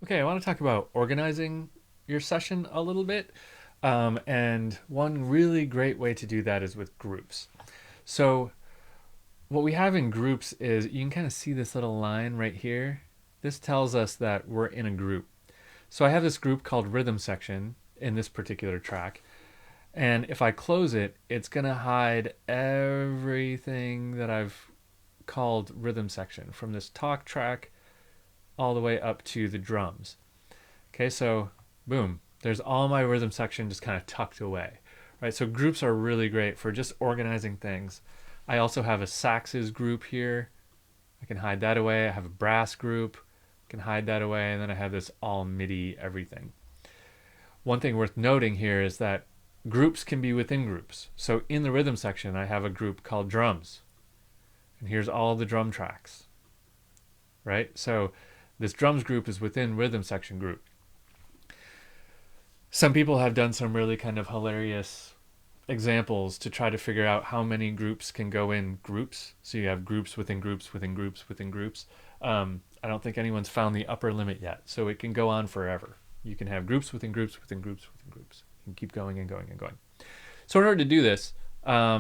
Okay, I want to talk about organizing your session a little bit. And one really great way to do that is with groups. So, what we have in groups is you can kind of see this little line right here. This tells us that we're in a group. So, I have this group called rhythm section in this particular track. And if I close it, it's going to hide everything that I've called rhythm section from this talk track all the way up to the drums. Okay, so boom, there's all my rhythm section just kind of tucked away, right? So groups are really great for just organizing things. I also have a saxes group here. I can hide that away. I have a brass group. I can hide that away. And then I have this all MIDI everything. One thing worth noting here is that groups can be within groups. So in the rhythm section, I have a group called drums. And here's all the drum tracks, right? So this drums group is within rhythm section group. Some people have done some really kind of hilarious examples to try to figure out how many groups can go in groups. So you have groups within groups within groups within groups. I don't think anyone's found the upper limit yet. So it can go on forever. You can have groups within groups within groups within groups. You can keep going and going and going. So in order to do this, let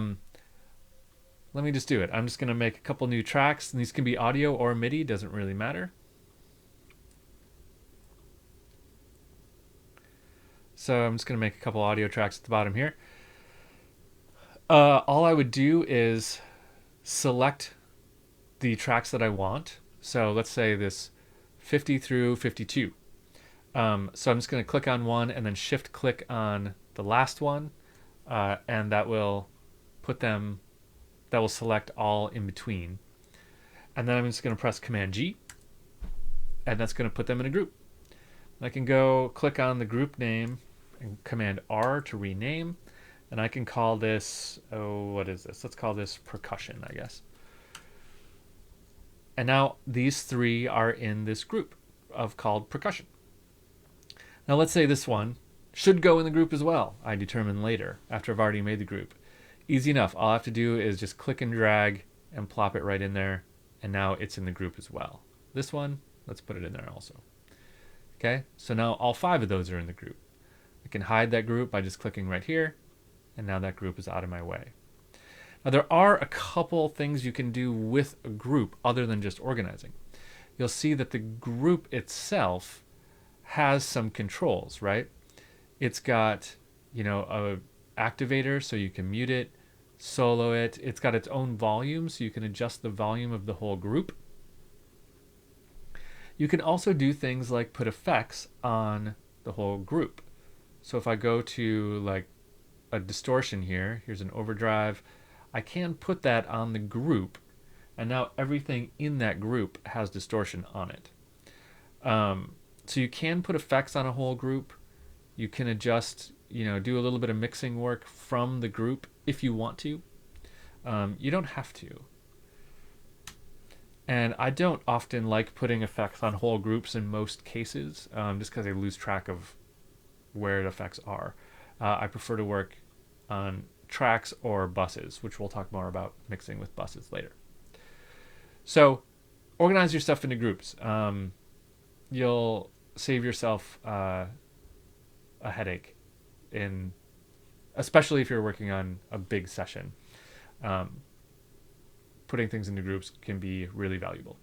me just do it. I'm just going to make a couple new tracks, and these can be audio or MIDI, doesn't really matter. So I'm just going to make a couple audio tracks at the bottom here. All I would do is select the tracks that I want. So let's say this 50 through 52. So I'm just going to click on one and then shift click on the last one, and that will put them, that will select all in between. And then I'm just going to press Command G, and that's going to put them in a group. I can go click on the group name and Command R to rename. And I can call this, oh, what is this? Let's call this percussion, I guess. And now these three are in this group of called percussion. Now let's say this one should go in the group as well. I determine later after I've already made the group. Easy enough. All I have to do is just click and drag and plop it right in there. And now it's in the group as well. This one, let's put it in there also. Okay, so now all five of those are in the group. I can hide that group by just clicking right here. And now that group is out of my way. Now there are a couple things you can do with a group other than just organizing. You'll see that the group itself has some controls, right? It's got, a activator so you can mute it, solo it. It's got its own volume so you can adjust the volume of the whole group. You can also do things like put effects on the whole group. So if I go to like a distortion here, here's an overdrive, I can put that on the group, and now everything in that group has distortion on it. So you can put effects on a whole group. You can adjust, do a little bit of mixing work from the group if you want to. You don't have to. And I don't often like putting effects on whole groups in most cases, just because I lose track of where the effects are. I prefer to work on tracks or buses, which we'll talk more about mixing with buses later. So organize your stuff into groups. You'll save yourself a headache, especially if you're working on a big session. Putting things into groups can be really valuable.